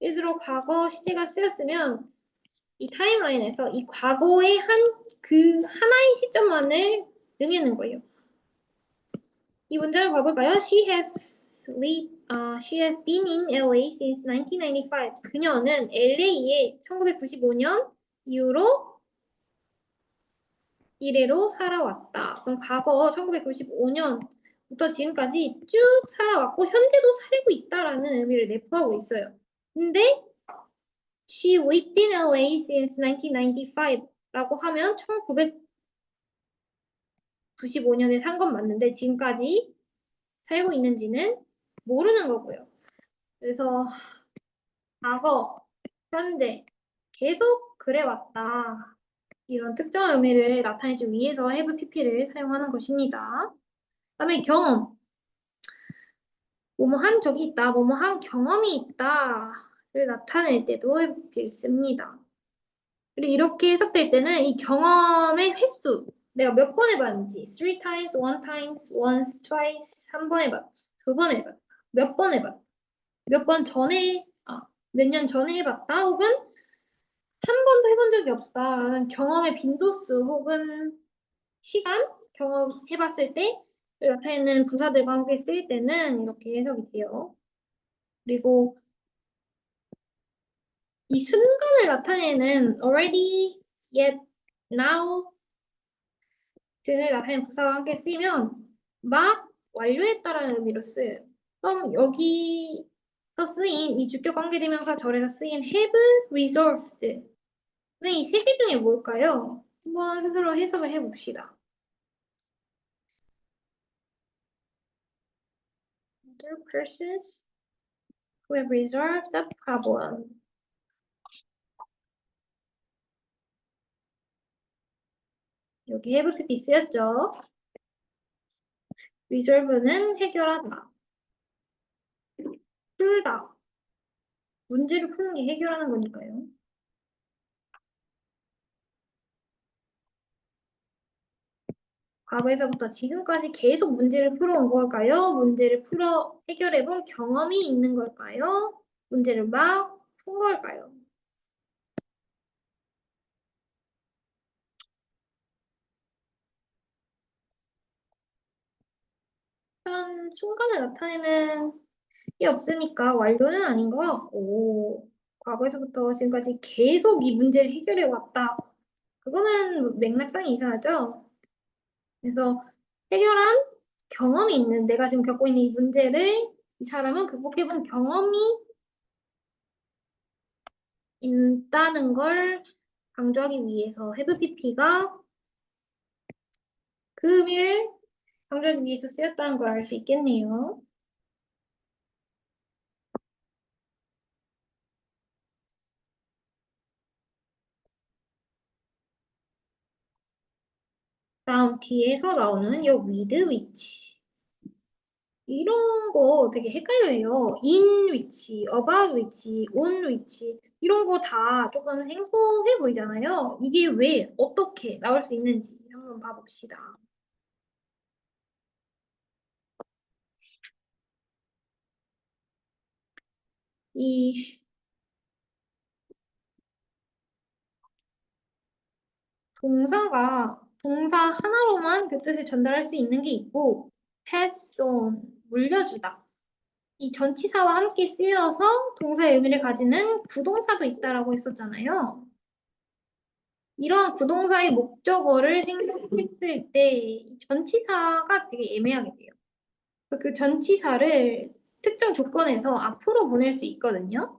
예를 들어 과거 시제가 쓰였으면 이 타임라인에서 이 과거의 그 하나의 시점만을 의미하는 거예요. 이 문장을 봐볼까요? She has been in LA since 1995. 그녀는 LA에 1995년 이후로 이래로 살아왔다. 그럼 과거 1995년부터 지금까지 쭉 살아왔고 현재도 살고 있다라는 의미를 내포하고 있어요. 근데 She lived in LA since 1995라고 하면 1995년에 산 건 맞는데 지금까지 살고 있는지는 모르는 거고요. 그래서 과거, 현재 계속 그래왔다. 이런 특정 의미를 나타내기 위해서 have pp를 사용하는 것입니다. 그다음에 경험. 뭐뭐 한 적이 있다, 뭐뭐 한 경험이 있다를 나타낼 때도 have pp를 씁니다. 그리고 이렇게 해석될 때는 이 경험의 횟수, 내가 몇 번 해봤는지, 3 times, 1 times, once, twice, 한 번 해봤다, 두 번 해봤다, 몇 번 해봤다, 몇 번 전에, 몇 년 전에 해봤다, 혹은 한 번도 해본 적이 없다라는 경험의 빈도수 혹은 시간, 경험해봤을 때 나타내는 부사들과 함께 쓰일 때는 이렇게 해석이 돼요. 그리고 이 순간을 나타내는 already, yet, now 등을 나타내는 부사가 함께 쓰이면 막 완료했다라는 의미로 쓰여요. 그럼 여기서 쓰인 이 주격 관계대명사 절에서 쓰인 have resolved. 근데 이 세 개 중에 뭘까요? 한번 스스로 해석을 해봅시다. Other persons who have resolved the problem. 여기 have pp 쓰였죠? resolve는 해결하다, 풀다. 문제를 푸는 게 해결하는 거니까요. 과거에서부터 지금까지 계속 문제를 풀어온 걸까요? 문제를 풀어 해결해본 경험이 있는 걸까요? 문제를 막 푼 걸까요? 한 순간을 나타내는 게 없으니까 완료는 아닌 것 같고, 과거에서부터 지금까지 계속 이 문제를 해결해 왔다. 그거는 맥락상이 이상하죠? 그래서 해결한 경험이 있는, 내가 지금 겪고 있는 이 문제를 이 사람은 극복해본 경험이 있다는 걸 강조하기 위해서 have pp가 그 의미를 강조하기 위해서 쓰였다는 걸 알 수 있겠네요. 다음 뒤에서 나오는 요 with which. 이런 거 되게 헷갈려요. in which, about which, on which 이런 거 다 조금 생소해 보이잖아요. 이게 왜, 어떻게 나올 수 있는지 한번 봐봅시다. 이 동사 하나로만 그 뜻을 전달할 수 있는 게 있고 pass on, 물려주다. 이 전치사와 함께 쓰여서 동사의 의미를 가지는 부동사도 있다라고 했었잖아요. 이런 부동사의 목적어를 생각했을 때 전치사가 되게 애매하게 돼요. 그래서 그 전치사를 특정 조건에서 앞으로 보낼 수 있거든요.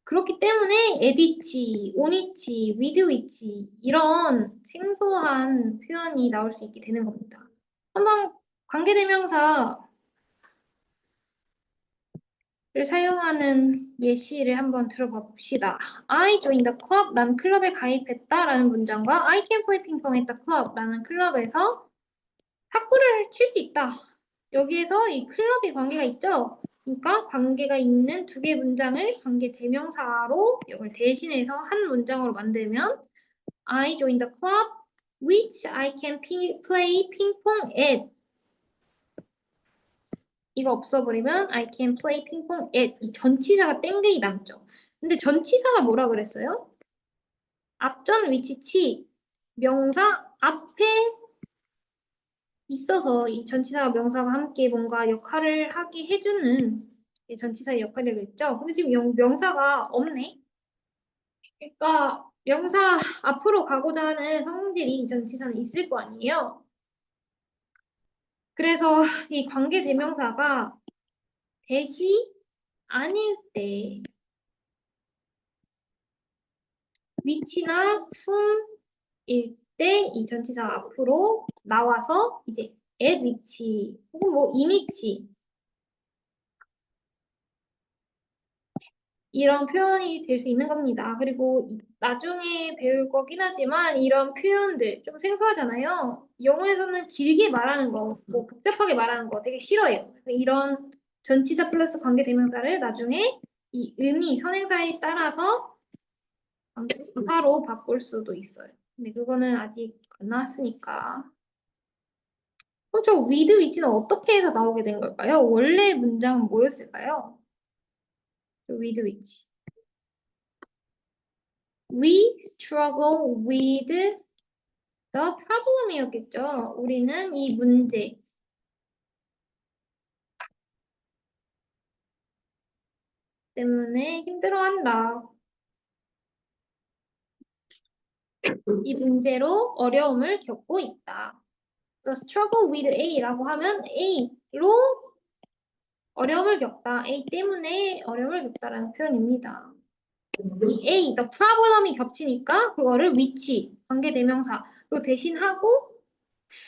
그렇기 때문에 at which, on which, with which 이런 생소한 표현이 나올 수 있게 되는 겁니다. 한번 관계대명사를 사용하는 예시를 한번 들어봐 봅시다. I joined the club. 난 클럽에 가입했다. 라는 문장과 I can play 핑퐁 at the club. 나는 클럽에서 탁구를 칠 수 있다. 여기에서 이 클럽이 관계가 있죠? 그러니까 관계가 있는 두 개의 문장을 관계 대명사로 이걸 대신해서 한 문장으로 만들면 I joined the club which I can play ping-pong at. 이거 없어버리면 I can play ping-pong at. 이 전치사가 땡땡이 남죠. 근데 전치사가 뭐라 그랬어요? 앞전 위치치 명사 앞에 있어서 이 전치사와 명사가 함께 뭔가 역할을 하게 해주는 이 전치사의 역할이겠죠. 근데 지금 명사가 없네. 그러니까 명사 앞으로 가고자 하는 성질이 전치사는 있을 거 아니에요. 그래서 이 관계 대명사가 대시 아닐 때 위치나 whom일 때 이 전치사 앞으로 나와서 이제 at 위치 혹은 뭐 in 위치 이런 표현이 될 수 있는 겁니다. 그리고 나중에 배울 거긴 하지만 이런 표현들 좀 생소하잖아요. 영어에서는 길게 말하는 거, 뭐 복잡하게 말하는 거 되게 싫어해요. 그래서 이런 전치사 플러스 관계대명사를 나중에 이 의미, 선행사에 따라서 관계대명사로 바꿀 수도 있어요. 근데 그거는 아직 안 나왔으니까. 그럼 저 with 위치는 어떻게 해서 나오게 된 걸까요? 원래 문장은 뭐였을까요? with 위치. We struggle with the problem이었겠죠. 우리는 이 문제 때문에 힘들어한다. 이 문제로 어려움을 겪고 있다. 그래서 struggle with A라고 하면 A로 어려움을 겪다. A 때문에 어려움을 겪다라는 표현입니다. 이 A, the problem이 겹치니까 그거를 which, 관계대명사로 대신하고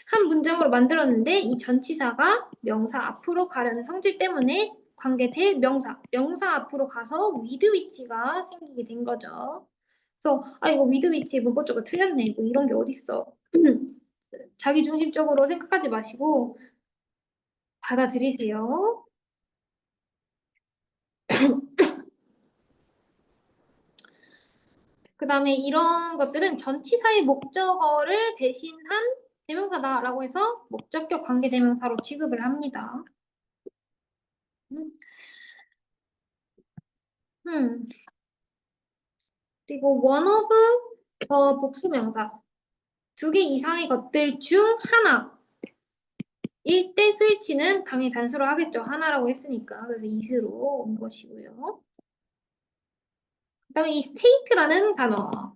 한 문장으로 만들었는데 이 전치사가 명사 앞으로 가려는 성질 때문에 관계 대명사, 명사 앞으로 가서 with which가 생기게 된 거죠. 그래서 아 이거 with which 문법 적으로 틀렸네. 뭐 이런 게 어딨어. 자기중심적으로 생각하지 마시고 받아들이세요. 그 다음에 이런 것들은 전치사의 목적어를 대신한 대명사다라고 해서 목적격 관계대명사로 취급을 합니다. 음. 음. 그리고 one of 더 복수명사. 두 개 이상의 것들 중 하나일 때 스위치는 당연히 단수로 하겠죠. 하나라고 했으니까. 그래서 is로 온 것이고요. 그 다음에 이 state라는 단어.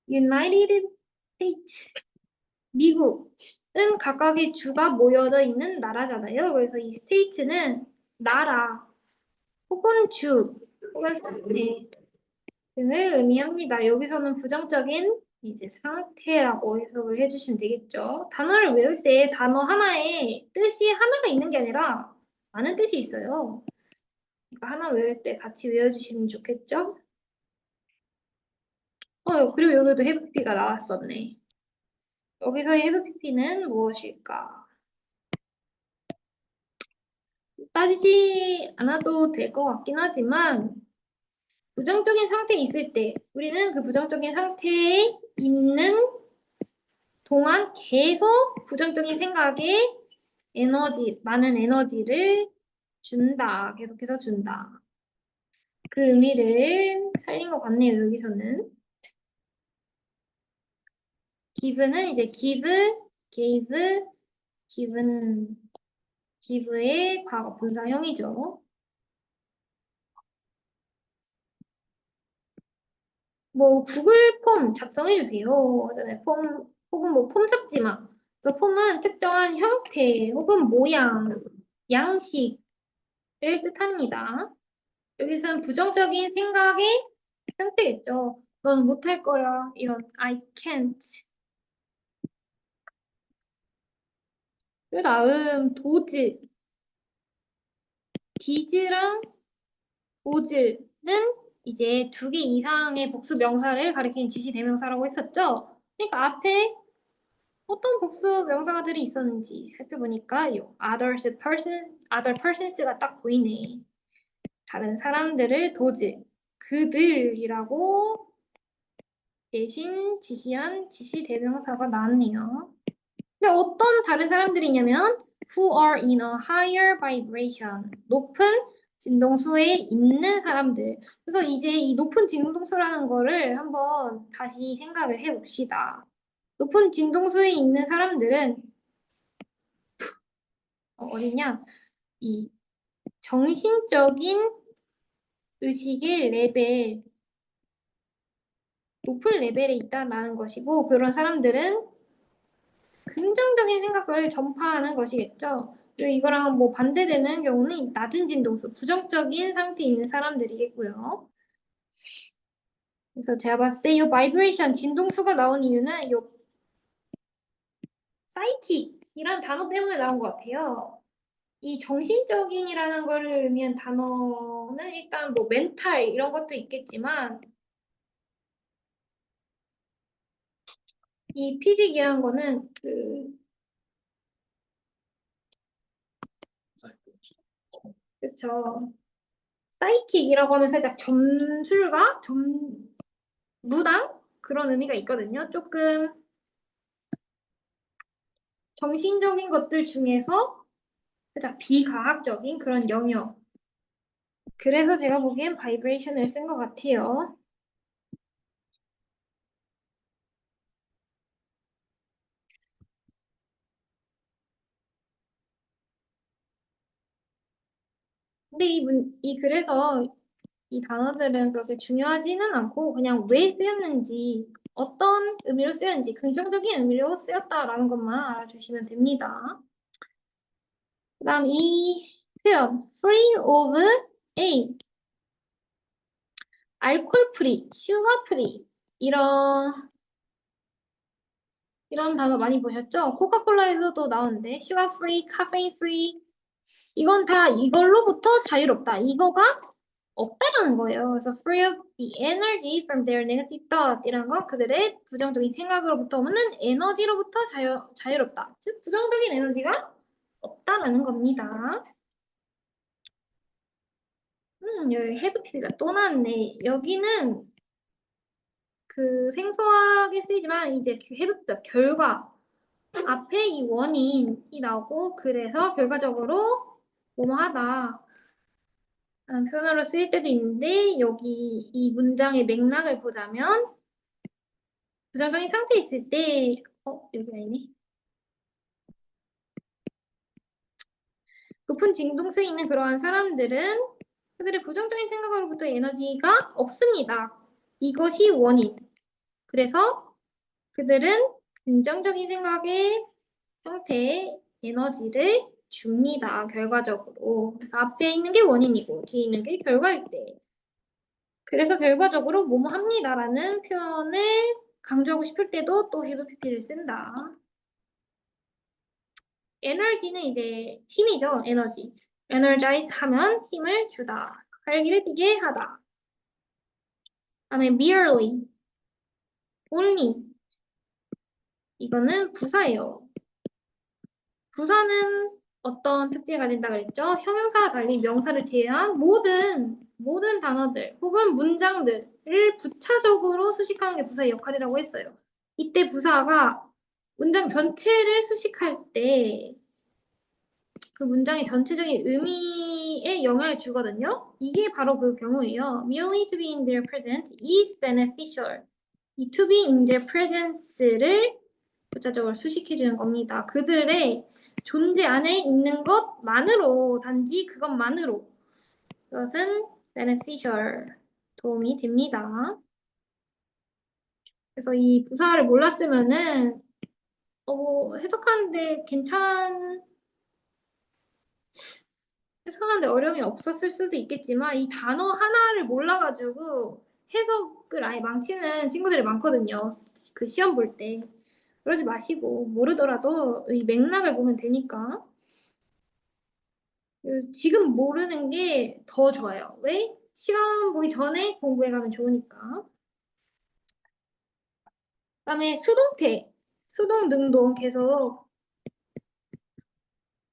United States. 미국은 각각의 주가 모여져 있는 나라잖아요. 그래서 이 state는 나라 혹은 주 혹은 상태 등을 의미합니다. 여기서는 부정적인 이제 상태라고 해석을 해주시면 되겠죠. 단어를 외울 때 단어 하나에 뜻이 하나가 있는 게 아니라 많은 뜻이 있어요. 그러니까 하나 외울 때 같이 외워주시면 좋겠죠? 그리고 여기도 해부피가 나왔었네. 여기서의 해부피는 무엇일까? 따지지 않아도 될 것 같긴 하지만 부정적인 상태에 있을 때 우리는 그 부정적인 상태에 있는 동안 계속 부정적인 생각에 많은 에너지를 준다. 계속해서 준다. 그 의미를 살린 것 같네요, 여기서는. give는 이제 give, gave, given, give의 과거 분사형이죠. 뭐 구글 폼 작성해 주세요. 하잖아요. 폼 혹은 뭐 폼 잡지 마. 그래서 폼은 특정한 형태 혹은 모양, 양식을 뜻합니다. 여기서는 부정적인 생각의 형태겠죠. 넌 못할 거야. 이런 I can't. 그 다음 도즈. 디즈랑 도즈는 이제 두 개 이상의 복수 명사를 가리키는 지시 대명사라고 했었죠. 그러니까 앞에 어떤 복수 명사들이 있었는지 살펴보니까 요 other persons가 딱 보이네. 다른 사람들을 도즈, 그들이라고 대신 지시한 지시 대명사가 나왔네요. 근데 어떤 다른 사람들이냐면 who are in a higher vibration, 높은 진동수에 있는 사람들. 그래서 이제 이 높은 진동수라는 거를 한번 다시 생각을 해봅시다. 높은 진동수에 있는 사람들은 어디냐? 이 정신적인 의식의 레벨 높은 레벨에 있다라는 것이고 그런 사람들은 긍정적인 생각을 전파하는 것이겠죠. 그리고 이거랑 뭐 반대되는 경우는 낮은 진동수, 부정적인 상태에 있는 사람들이겠고요. 그래서 제가 봤을 때 이 바이브레이션 진동수가 나온 이유는 이 사이킥이란 단어 때문에 나온 것 같아요. 이 정신적인이라는 거를 의미한 단어는 일단 뭐 멘탈 이런 것도 있겠지만 이 피직이라는 거는 그쵸. 사이킥이라고 하면 살짝 점술가? 무당? 그런 의미가 있거든요. 조금 정신적인 것들 중에서 살짝 비과학적인 그런 영역. 그래서 제가 보기엔 바이브레이션을 쓴 것 같아요. 근데 그래서 이 단어들은 그렇게 중요하지는 않고 그냥 왜 쓰였는지, 어떤 의미로 쓰였는지, 긍정적인 의미로 쓰였다라는 것만 알아주시면 됩니다. 그 다음 이 표현, free of A, 알코올 프리, 슈거 프리, 이런 단어 많이 보셨죠? 코카콜라에서도 나오는데, 슈거 프리, 카페인 프리, 이건 다 이걸로부터 자유롭다. 이거가 없다라는 거예요. 그래서 free of the energy from their negative thought 이란 건 그들의 부정적인 생각으로부터 오는 에너지로부터 자유롭다. 즉 부정적인 에너지가 없다라는 겁니다. 여기 have PB가 또 나왔네. 여기는 그 생소하게 쓰이지만 이제 그 have 결과 앞에 이 원인이 나오고 그래서 결과적으로 뭐뭐 하다 라는 표현으로 쓰일 때도 있는데 여기 이 문장의 맥락을 보자면 부정적인 상태에 있을 때 여기 아니네. 높은 진동수에 있는 그러한 사람들은 그들의 부정적인 생각으로부터 에너지가 없습니다. 이것이 원인. 그래서 그들은 긍정적인 생각의 형태의 에너지를 줍니다. 결과적으로. 그래서 앞에 있는 게 원인이고 뒤에 있는 게 결과일 때. 그래서 결과적으로 뭐뭐 합니다라는 표현을 강조하고 싶을 때도 또 have pp를 쓴다. 에너지는 이제 힘이죠. 에너지. energize 하면 힘을 주다. 활기를 띠게 하다. 다음에 merely, only. 이거는 부사예요. 부사는 어떤 특징을 가진다 그랬죠? 형용사와 달리 명사를 제외한 모든 단어들 혹은 문장들을 부차적으로 수식하는 게 부사의 역할이라고 했어요. 이때 부사가 문장 전체를 수식할 때 그 문장의 전체적인 의미에 영향을 주거든요. 이게 바로 그 경우예요. merely to be in their presence is beneficial. 이 to be in their presence를 부차적으로 수식해주는 겁니다. 그들의 존재 안에 있는 것만으로, 단지 그것만으로 그것은 beneficial, 도움이 됩니다. 그래서 이 부사를 몰랐으면은 해석하는데 해석하는데 어려움이 없었을 수도 있겠지만 이 단어 하나를 몰라가지고 해석을 아예 망치는 친구들이 많거든요. 그 시험 볼 때. 그러지 마시고 모르더라도 이 맥락을 보면 되니까. 지금 모르는 게 더 좋아요. 왜? 시험 보기 전에 공부해가면 좋으니까. 그다음에 수동태, 수동, 능동 계속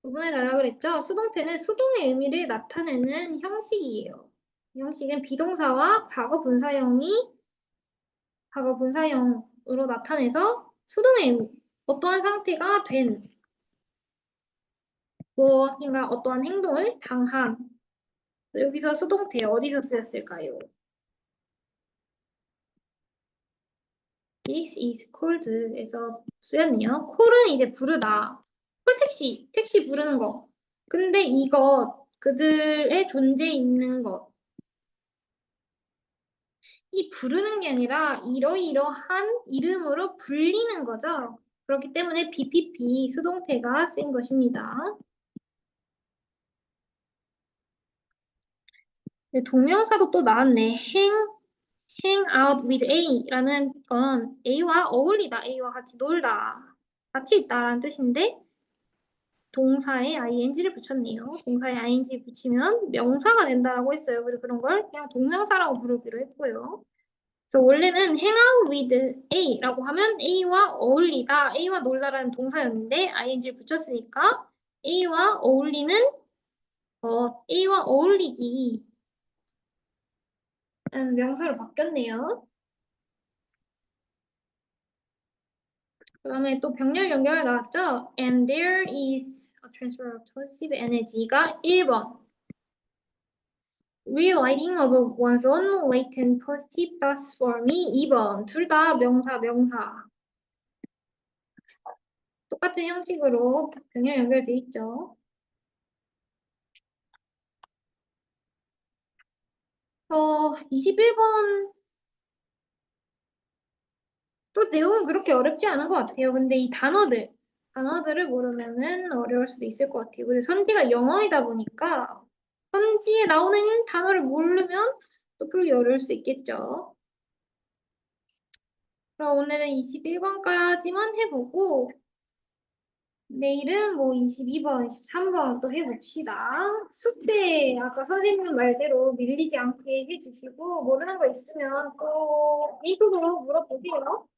구분해달라 그랬죠? 수동태는 수동의 의미를 나타내는 형식이에요. 이 형식은 비동사와 과거 분사형으로 나타내서 수동의 의미, 어떠한 상태가 된 무엇인가 어떠한 행동을 당한 여기서 수동태 어디서 쓰였을까요? This is called에서 쓰였네요. 콜은 이제 부르다. 택시 부르는 거. 근데 그들의 존재 있는 것. 이 부르는 게 아니라 이러이러한 이름으로 불리는 거죠. 그렇기 때문에 BPP 수동태가 쓰인 것입니다. 네, 동명사도 또 나왔네. hang out with A라는 건 A와 어울리다, A와 같이 놀다, 같이 있다라는 뜻인데 동사에 ing를 붙였네요. 동사에 ing 붙이면 명사가 된다라고 했어요. 그래서 그런 걸 그냥 동명사라고 부르기로 했고요. 그래서 원래는 hang out with A라고 하면 A와 어울리다, A와 놀다라는 동사였는데 ing를 붙였으니까 A와 어울리는 A와 어울리기 라는 명사로 바뀌었네요. 그 다음에 또 병렬 연결 나왔죠? And there is a transfer of positive energy가 1번. Relighting of one's own latent positive thoughts form이 2번. 둘 다 명사. 똑같은 형식으로 병렬 연결돼 있죠. 21번 또 내용은 그렇게 어렵지 않은 것 같아요. 근데 이 단어들을 모르면은 어려울 수도 있을 것 같아요. 그리고 선지가 영어이다 보니까 선지에 나오는 단어를 모르면 또 풀기 어려울 수 있겠죠. 그럼 오늘은 21번까지만 해보고 내일은 뭐 22번, 23번 또 해봅시다. 숙제 아까 선생님 말대로 밀리지 않게 해주시고 모르는 거 있으면 또 이쪽으로 물어보세요.